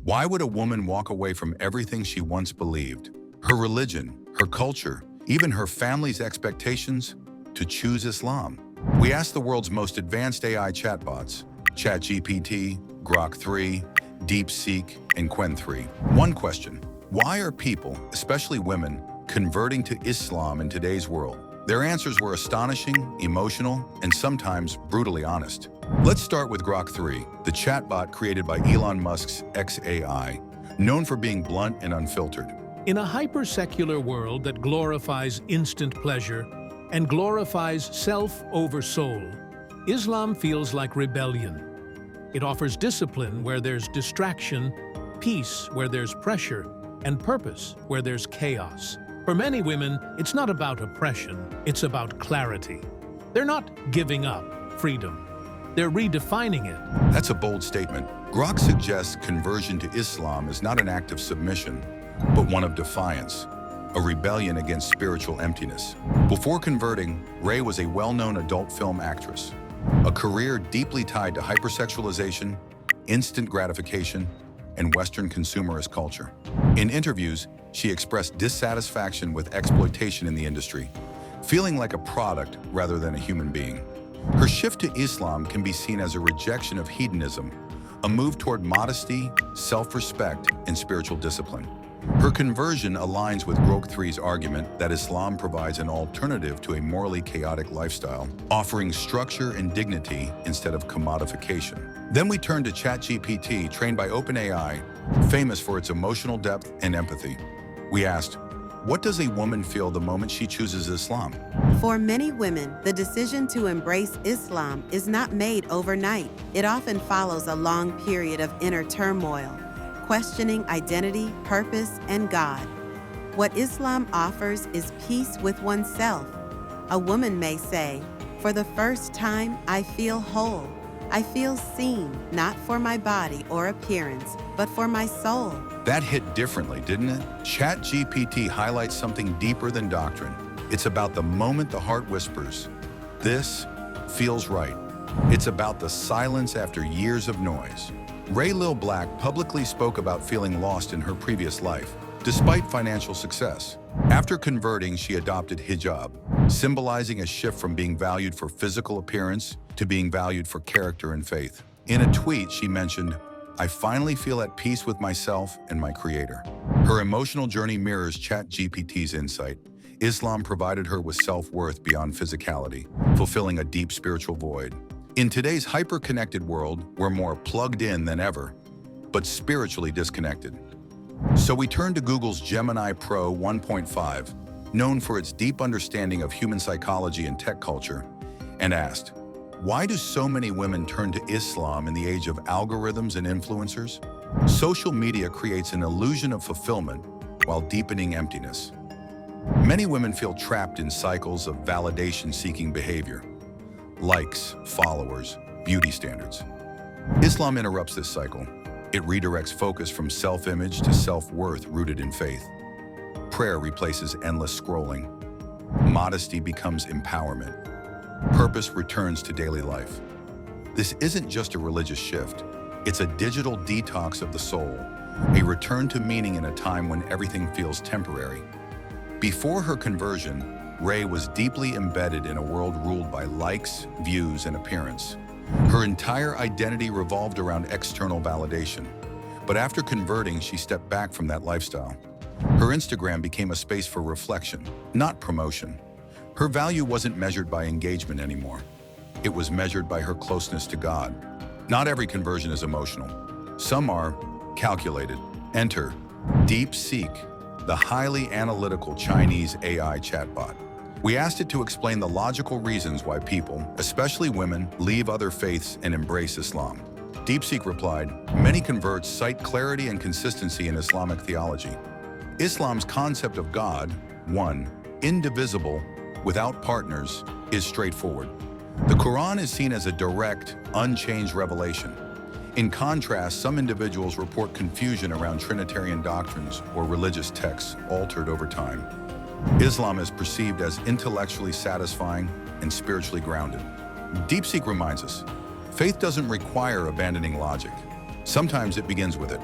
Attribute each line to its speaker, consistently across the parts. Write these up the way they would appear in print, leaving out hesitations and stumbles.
Speaker 1: Why would a woman walk away from everything she once believed? Her religion, her culture, even her family's expectations, to choose Islam? We asked the world's most advanced AI chatbots, ChatGPT, Grok 3, DeepSeek, and Qwen 3. One question: why are people, especially women, converting to Islam in today's world? Their answers were astonishing, emotional, and sometimes brutally honest. Let's start with Grok 3, the chatbot created by Elon Musk's XAI, known for being blunt and unfiltered.
Speaker 2: In a hyper-secular world that glorifies instant pleasure and glorifies self over soul, Islam feels like rebellion. It offers discipline where there's distraction, peace where there's pressure, and purpose where there's chaos. For many women, it's not about oppression, it's about clarity. They're not giving up freedom. They're redefining it.
Speaker 1: That's a bold statement. Grok suggests conversion to Islam is not an act of submission, but one of defiance, a rebellion against spiritual emptiness. Before converting, Ray was a well-known adult film actress, a career deeply tied to hypersexualization, instant gratification, and Western consumerist culture. In interviews, she expressed dissatisfaction with exploitation in the industry, feeling like a product rather than a human being. Her shift to Islam can be seen as a rejection of hedonism, a move toward modesty, self-respect, and spiritual discipline. Her conversion aligns with Grok 3's argument that Islam provides an alternative to a morally chaotic lifestyle, offering structure and dignity instead of commodification. Then we turn to ChatGPT, trained by OpenAI, famous for its emotional depth and empathy. We asked, what does a woman feel the moment she chooses Islam?
Speaker 3: For many women, the decision to embrace Islam is not made overnight. It often follows a long period of inner turmoil, questioning identity, purpose, and God. What Islam offers is peace with oneself. A woman may say, "For the first time, I feel whole. I feel seen, not for my body or appearance, but for my soul."
Speaker 1: That hit differently, didn't it? ChatGPT highlights something deeper than doctrine. It's about the moment the heart whispers, "This feels right." It's about the silence after years of noise. Ray Lil Black publicly spoke about feeling lost in her previous life, despite financial success. After converting, she adopted hijab, symbolizing a shift from being valued for physical appearance to being valued for character and faith. In a tweet, she mentioned, "I finally feel at peace with myself and my creator." Her emotional journey mirrors ChatGPT's insight. Islam provided her with self-worth beyond physicality, fulfilling a deep spiritual void. In today's hyper-connected world, we're more plugged in than ever, but spiritually disconnected. So we turn to Google's Gemini Pro 1.5, known for its deep understanding of human psychology and tech culture, and asked, why do so many women turn to Islam in the age of algorithms and influencers? Social media creates an illusion of fulfillment while deepening emptiness. Many women feel trapped in cycles of validation-seeking behavior. Likes, followers, beauty standards. Islam interrupts this cycle. It redirects focus from self-image to self-worth rooted in faith. Prayer replaces endless scrolling. Modesty becomes empowerment. Purpose returns to daily life. This isn't just a religious shift. It's a digital detox of the soul, a return to meaning in a time when everything feels temporary. Before her conversion, Ray was deeply embedded in a world ruled by likes, views, and appearance. Her entire identity revolved around external validation. But after converting, she stepped back from that lifestyle. Her Instagram became a space for reflection, not promotion. Her value wasn't measured by engagement anymore. It was measured by her closeness to God. Not every conversion is emotional. Some are calculated. Enter DeepSeek, the highly analytical Chinese AI chatbot. We asked it to explain the logical reasons why people, especially women, leave other faiths and embrace Islam. DeepSeek replied, many converts cite clarity and consistency in Islamic theology. Islam's concept of God, one, indivisible, without partners, is straightforward. The Quran is seen as a direct, unchanged revelation. In contrast, some individuals report confusion around Trinitarian doctrines or religious texts altered over time. Islam is perceived as intellectually satisfying and spiritually grounded. DeepSeek reminds us, faith doesn't require abandoning logic. Sometimes it begins with it.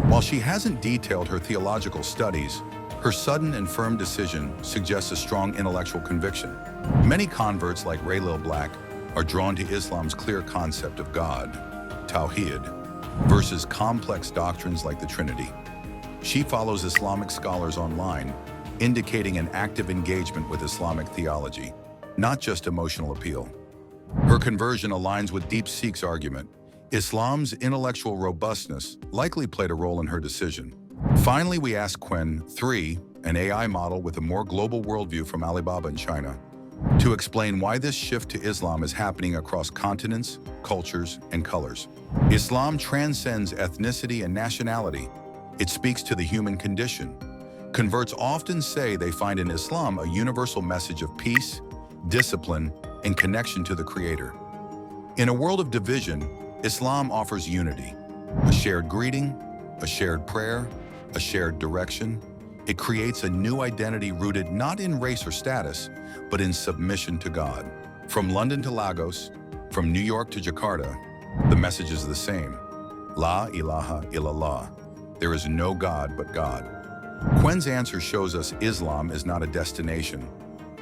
Speaker 1: While she hasn't detailed her theological studies, her sudden and firm decision suggests a strong intellectual conviction. Many converts like Raylil Black are drawn to Islam's clear concept of God, Tawhid, versus complex doctrines like the Trinity. She follows Islamic scholars online, indicating an active engagement with Islamic theology, not just emotional appeal. Her conversion aligns with DeepSeek's argument. Islam's intellectual robustness likely played a role in her decision. Finally, we ask Qwen 3, an AI model with a more global worldview from Alibaba in China, to explain why this shift to Islam is happening across continents, cultures, and colors. Islam transcends ethnicity and nationality. It speaks to the human condition. Converts often say they find in Islam a universal message of peace, discipline, and connection to the Creator. In a world of division, Islam offers unity, a shared greeting, a shared prayer, a shared direction. It creates a new identity rooted not in race or status, but in submission to God. From London to Lagos, from New York to Jakarta, the message is the same. La ilaha illallah. There is no God but God. Qwen's answer shows us Islam is not a destination.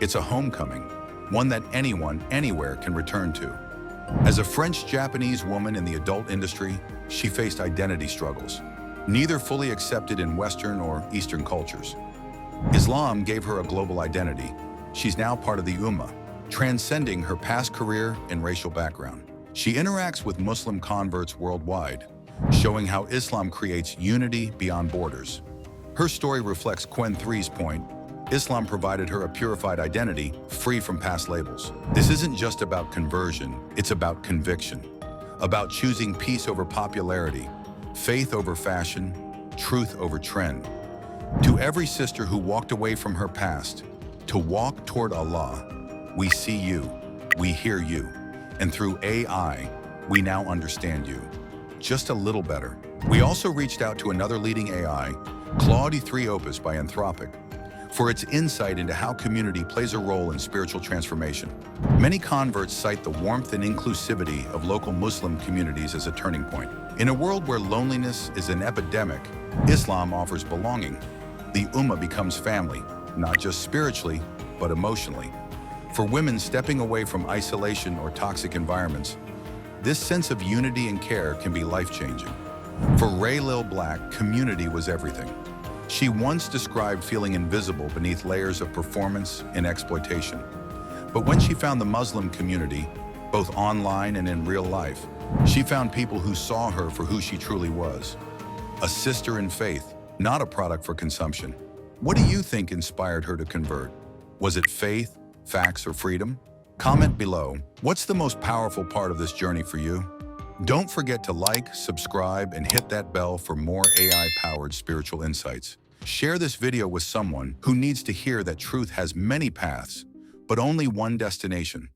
Speaker 1: It's a homecoming, one that anyone, anywhere can return to. As a French-Japanese woman in the adult industry, she faced identity struggles, neither fully accepted in Western or Eastern cultures. Islam gave her a global identity. She's now part of the Ummah, transcending her past career and racial background. She interacts with Muslim converts worldwide, showing how Islam creates unity beyond borders. Her story reflects Qwen 3's point. Islam provided her a purified identity, free from past labels. This isn't just about conversion, it's about conviction, about choosing peace over popularity, faith over fashion, truth over trend. To every sister who walked away from her past, to walk toward Allah, we see you, we hear you, and through AI, we now understand you. Just a little better. We also reached out to another leading AI, Claude 3 Opus by Anthropic, for its insight into how community plays a role in spiritual transformation. Many converts cite the warmth and inclusivity of local Muslim communities as a turning point. In a world where loneliness is an epidemic, Islam offers belonging. The Ummah becomes family, not just spiritually, but emotionally. For women stepping away from isolation or toxic environments, this sense of unity and care can be life-changing. For Raylil Black, community was everything. She once described feeling invisible beneath layers of performance and exploitation. But when she found the Muslim community, both online and in real life, she found people who saw her for who she truly was. A sister in faith, not a product for consumption. What do you think inspired her to convert? Was it faith, facts, or freedom? Comment below. What's the most powerful part of this journey for you? Don't forget to like, subscribe, and hit that bell for more AI-powered spiritual insights. Share this video with someone who needs to hear that truth has many paths, but only one destination.